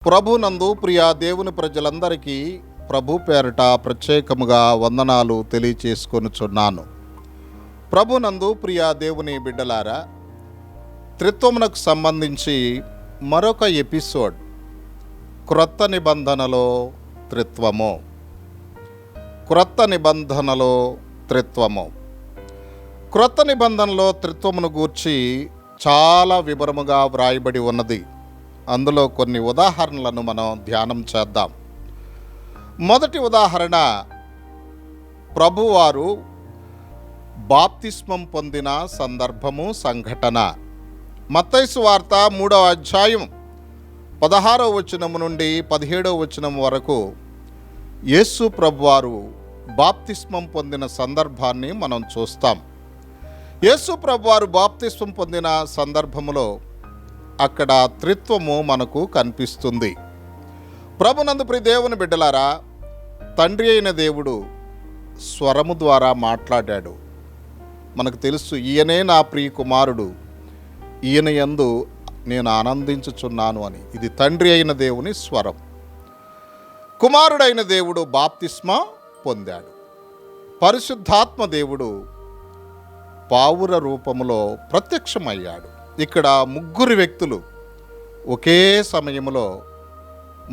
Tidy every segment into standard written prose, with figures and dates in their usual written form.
ప్రభునందు ప్రియ దేవుని ప్రజలందరికీ ప్రభు పేరట ప్రత్యేకముగా వందనాలు తెలియచేసుకొనుచున్నాను. ప్రభునందు ప్రియ దేవుని బిడ్డలారా, త్రిత్వమునకు సంబంధించి మరొక ఎపిసోడ్, క్రొత్త నిబంధనలో త్రిత్వము. క్రొత్త నిబంధనలో త్రిత్వము. క్రొత్త నిబంధనలో త్రిత్వమును గూర్చి చాలా వివరముగా వ్రాయబడి ఉన్నది. అందులో కొన్ని ఉదాహరణలను మనం ధ్యానం చేద్దాం. మొదటి ఉదాహరణ, ప్రభువారు బాప్తిస్మం పొందిన సందర్భము, సంఘటన. మత్తయి సువార్త 3వ అధ్యాయం 16వ వచనం నుండి 17వ వచనం వరకు యేసు ప్రభువారు బాప్తిస్మం పొందిన సందర్భాన్ని మనం చూస్తాం. యేసు ప్రభువారు బాప్తిస్మం పొందిన సందర్భములో అక్కడ త్రిత్వము మనకు కనిపిస్తుంది. ప్రభునందు ప్రియ దేవుని బిడ్డలారా, తండ్రి అయిన దేవుడు స్వరము ద్వారా మాట్లాడాడు. మనకు తెలుసు, ఈయనే నా ప్రియ కుమారుడు, ఈయన యందు నేను ఆనందించుచున్నాను అని. ఇది తండ్రి అయిన దేవుని స్వరం. కుమారుడైన దేవుడు బాప్తిస్మ పొందాడు. పరిశుద్ధాత్మ దేవుడు పావుర రూపములో ప్రత్యక్షమయ్యాడు. ఇక్కడ ముగ్గురు వ్యక్తులు ఒకే సమయంలో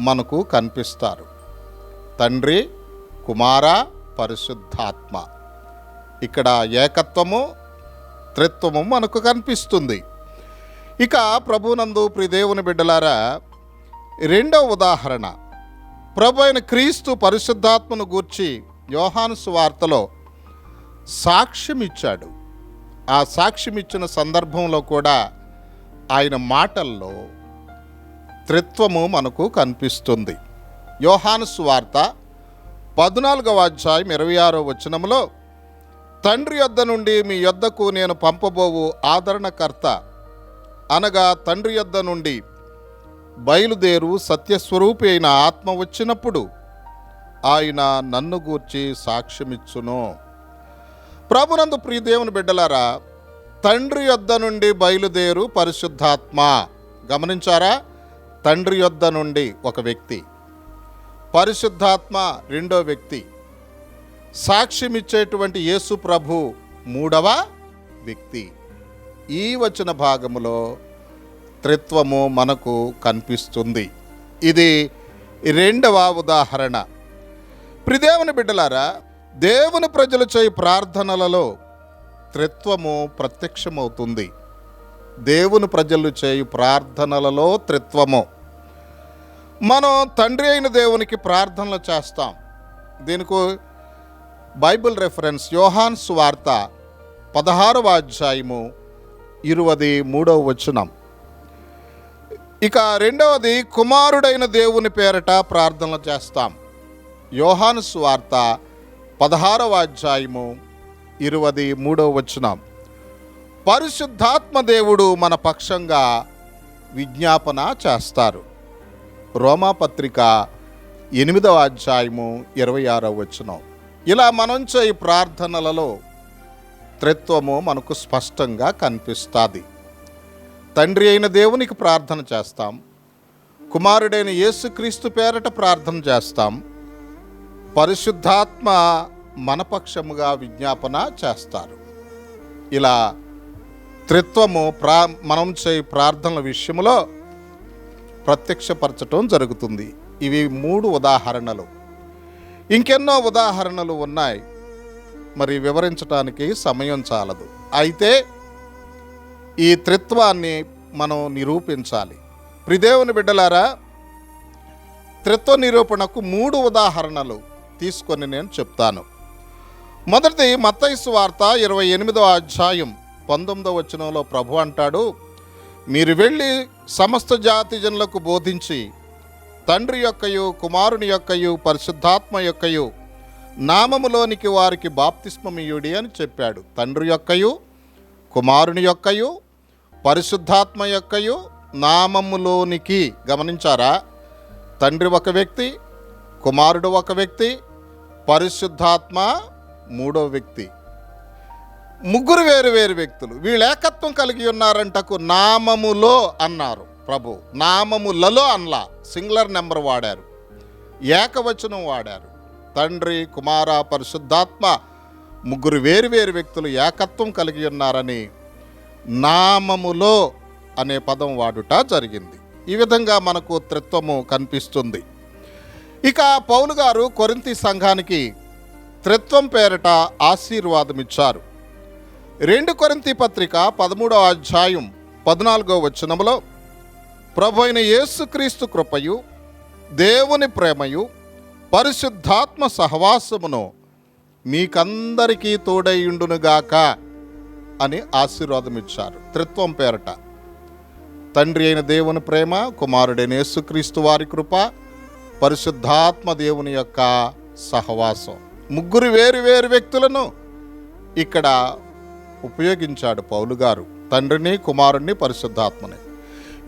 మనకు కనిపిస్తారు. తండ్రి, కుమార, పరిశుద్ధాత్మ. ఇక్కడ ఏకత్వము, త్రిత్వము మనకు కనిపిస్తుంది. ఇక ప్రభునందు ప్రియ దేవుని బిడ్డలారా, రెండవ ఉదాహరణ, ప్రభు అయిన క్రీస్తు పరిశుద్ధాత్మను గూర్చి యోహాను సువార్తలో సాక్ష్యం ఇచ్చాడు. ఆ సాక్ష్యం ఇచ్చిన సందర్భంలో కూడా ఆయన మాటల్లో త్రిత్వము మనకు కనిపిస్తుంది. యోహాను సువార్త 14వ అధ్యాయం 26వ వచనంలో, తండ్రి యొద్ద నుండి మీ యొద్దకు నేను పంపబోవు ఆదరణకర్త, అనగా తండ్రి యొద్ద నుండి బయలుదేరు సత్యస్వరూపి అయిన ఆత్మ వచ్చినప్పుడు ఆయన నన్ను గూర్చి సాక్ష్యమిచ్చును. ప్రభునందు ప్రియ దేవుని బిడ్డలారా, తండ్రి యొద్ద నుండి బయలుదేరు పరిశుద్ధాత్మ. గమనించారా? తండ్రి యొద్ద నుండి ఒక వ్యక్తి, పరిశుద్ధాత్మ రెండో వ్యక్తి, సాక్ష్యం ఇచ్చేటువంటి యేసు ప్రభు మూడవ వ్యక్తి. ఈ వచన భాగములో త్రిత్వము మనకు కనిపిస్తుంది. ఇది రెండవ ఉదాహరణ. ప్రియ దేవుని బిడ్డలారా, దేవుని ప్రజలు చేయి ప్రార్థనలలో త్రిత్వము ప్రత్యక్షమవుతుంది. దేవుని ప్రజలు చేయు ప్రార్థనలలో త్రిత్వము. మనం తండ్రి అయిన దేవునికి ప్రార్థనలు చేస్తాం. దీనికి బైబిల్ రెఫరెన్స్ యోహాను సువార్త 16వ అధ్యాయము 23వ వచనం. ఇక రెండవది, కుమారుడైన దేవుని పేరట ప్రార్థనలు చేస్తాం. యోహాను సువార్త 16వ అధ్యాయము 23వ వచనం. పరిశుద్ధాత్మ దేవుడు మన పక్షంగా విజ్ఞాపన చేస్తారు. రోమాపత్రిక 8వ అధ్యాయము 26వ వచనం. ఇలా మనం చేయి ప్రార్థనలలో త్రిత్వము మనకు స్పష్టంగా కనిపిస్తుంది. తండ్రి అయిన దేవునికి ప్రార్థన చేస్తాం, కుమారుడైన యేసుక్రీస్తు పేరట ప్రార్థన చేస్తాం, పరిశుద్ధాత్మ మనపక్షముగా విజ్ఞాపన చేస్తారు. ఇలా త్రిత్వము మనం చేయి ప్రార్థనల విషయంలో ప్రత్యక్షపరచటం జరుగుతుంది. ఇవి 3 ఉదాహరణలు. ఇంకెన్నో ఉదాహరణలు ఉన్నాయి, మరి వివరించడానికి సమయం చాలదు. అయితే ఈ త్రిత్వాన్ని మనం నిరూపించాలి. ప్రియ దేవుని బిడ్డలారా, త్రిత్వ నిరూపణకు 3 ఉదాహరణలు తీసుకొని నేను చెప్తాను. మొదటిది, మత్తయి సువార్త 28వ అధ్యాయం 19వ వచనంలో ప్రభు అంటాడు, మీరు వెళ్ళి సమస్త జాతి జనులకు బోధించి తండ్రి యొక్కయు, కుమారుని యొక్కయు, పరిశుద్ధాత్మ యొక్కయు నామములోనికి వారికి బాప్తిస్మమియుడి అని చెప్పాడు. తండ్రి యొక్కయు, కుమారుని యొక్కయు, పరిశుద్ధాత్మ యొక్కయు నామములోనికి. గమనించారా? తండ్రి ఒక వ్యక్తి, కుమారుడు ఒక వ్యక్తి, పరిశుద్ధాత్మ మూడో వ్యక్తి. ముగ్గురు వేరు వేరు వ్యక్తులు. వీళ్ళు ఏకత్వం కలిగి ఉన్నారంటకు నామములో అన్నారు. ప్రభు. నామములలో అనలా, సింగులర్ నెంబర్ వాడారు, ఏకవచనం వాడారు. తండ్రి, కుమార, పరిశుద్ధాత్మ ముగ్గురు వేరు వ్యక్తులు ఏకత్వం కలిగి ఉన్నారని నామములో అనే పదం వాడుట జరిగింది. ఈ విధంగా మనకు త్రిత్వము కనిపిస్తుంది. ఇక పౌలు గారు కొరింథీ సంఘానికి త్రిత్వం పేరిట ఆశీర్వాదం ఇచ్చారు. 2 కొరింథీ పత్రిక 13వ అధ్యాయం 14వ వచనములో, ప్రభు అయిన యేసుక్రీస్తు కృపయు దేవుని ప్రేమయు పరిశుద్ధాత్మ సహవాసమును మీకందరికీ తోడైయుండునుగాక అని ఆశీర్వాదం ఇచ్చారు. త్రిత్వం పేరట తండ్రి అయిన దేవుని ప్రేమ, కుమారుడైన యేసుక్రీస్తు వారి కృప, పరిశుద్ధాత్మ దేవుని యొక్క సహవాసం. ముగ్గురు వేరు వ్యక్తులను ఇక్కడ ఉపయోగించాడు పౌలు గారు, తండ్రిని, కుమారుణ్ణి, పరిశుద్ధాత్మని.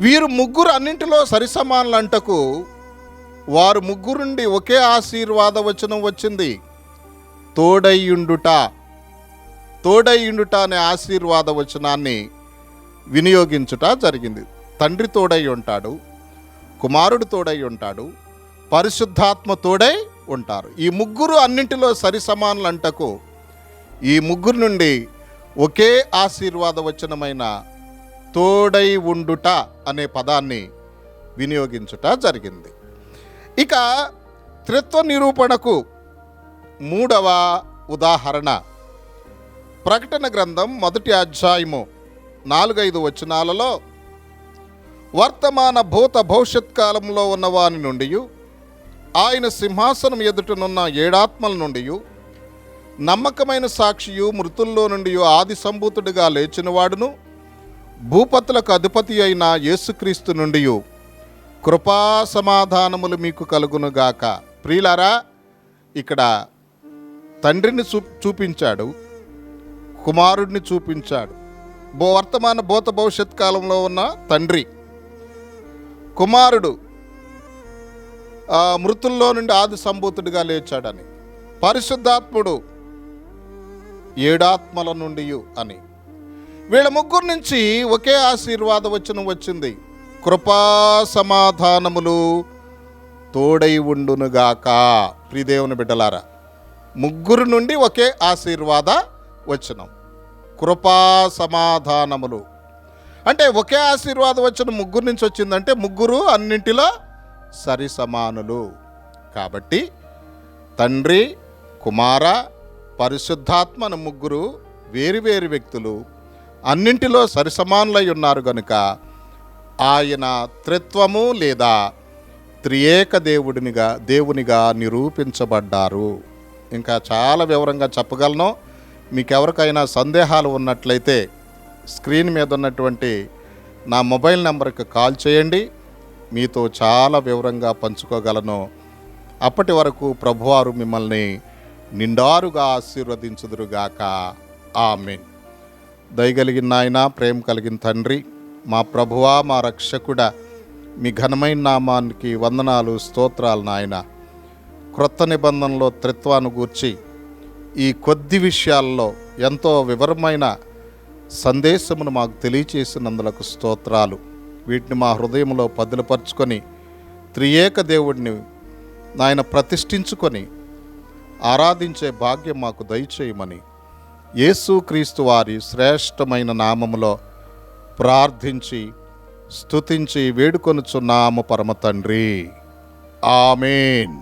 వీరు ముగ్గురు అన్నింటిలో సరిసమానులంటకు వారు ముగ్గురు నుండి ఒకే ఆశీర్వాద వచనం వచ్చింది, తోడైయుండుట. తోడైయుండుట అనే ఆశీర్వాద వచనాన్ని వినియోగించుట జరిగింది. తండ్రి తోడై ఉంటాడు, కుమారుడు తోడై ఉంటాడు, పరిశుద్ధాత్మ తోడై ఉంటారు. ఈ ముగ్గురు అన్నింటిలో సరిసమానులంటకు ఈ ముగ్గురు నుండి ఒకే ఆశీర్వాద వచనమైన తోడై ఉండుట అనే పదాన్ని వినియోగించుట జరిగింది. ఇక త్రిత్వ నిరూపణకు 3వ ఉదాహరణ ప్రకటన గ్రంథం 1వ అధ్యాయము 4-5 వచనాలలో, వర్తమాన భూత భవిష్యత్ కాలంలో ఉన్నవాని నుండి, ఆయన సింహాసనం ఎదుటనున్న 7 ఆత్మల నుండి, నమ్మకమైన సాక్షియు, మృతుల్లో నుండి ఆది సంభూతుడిగా లేచినవాడును, భూపతులకు అధిపతి అయిన యేసుక్రీస్తు నుండి కృపా సమాధానములు మీకు కలుగునుగాక. ప్రియులారా, ఇక్కడ తండ్రిని చూపించాడు, కుమారుడిని చూపించాడు. వర్తమాన భూత భవిష్యత్ కాలంలో ఉన్న తండ్రి, కుమారుడు మృతుల్లో నుండి ఆది సంభూతుడిగా లేచాడని, పరిశుద్ధాత్ముడు 7 ఆత్మల నుండి అని. వీళ్ళ ముగ్గురు నుంచి ఒకే ఆశీర్వాద వచనం వచ్చింది, కృపా సమాధానములు తోడై ఉండునుగాక. ప్రియదేవుని బిడ్డలారా, ముగ్గురు నుండి ఒకే ఆశీర్వాద వచనం, కృపా సమాధానములు. అంటే ఒకే ఆశీర్వాద వచనం ముగ్గురు నుంచి వచ్చిందంటే ముగ్గురు అన్నింటిలో సరి సమానులు. కాబట్టి తండ్రి, కుమార, పరిశుద్ధాత్మ ముగ్గురు వేరు వ్యక్తులు, అన్నింటిలో సరిసమానులై ఉన్నారు గనుక ఆయన త్రిత్వము లేదా త్రియేక దేవునిగా నిరూపించబడ్డారు. ఇంకా చాలా వివరంగా చెప్పగలను. మీకెవరికైనా సందేహాలు ఉన్నట్లయితే స్క్రీన్ మీద ఉన్నటువంటి నా మొబైల్ నెంబర్కి కాల్ చేయండి, మీతో చాలా వివరంగా పంచుకోగలను. అప్పటి వరకు ప్రభువారు మిమ్మల్ని నిండారుగా ఆశీర్వదించుదురుగాక. ఆమేన్. దయగలిగిన నాయన, ప్రేమ కలిగిన తండ్రి, మా ప్రభువా, మా రక్షకుడా, మీ ఘనమైన నామానికి వందనాలు, స్తోత్రాలు నాయన. క్రొత్త నిబంధనలో త్రిత్వాన్ని గూర్చి ఈ కొద్ది విషయాల్లో ఎంతో వివరమైన సందేశమును మాకు తెలియచేసినందులకు స్తోత్రాలు. వీటిని మా హృదయంలో పదిలపరుచుకొని త్రియేక దేవుడిని నాయన ప్రతిష్ఠించుకొని ఆరాధించే భాగ్యం మాకు దయచేయమని యేసుక్రీస్తు వారి శ్రేష్టమైన నామములో ప్రార్థించి స్తుతించి వేడుకొనుచున్నాము పరమ తండ్రి. ఆమేన్.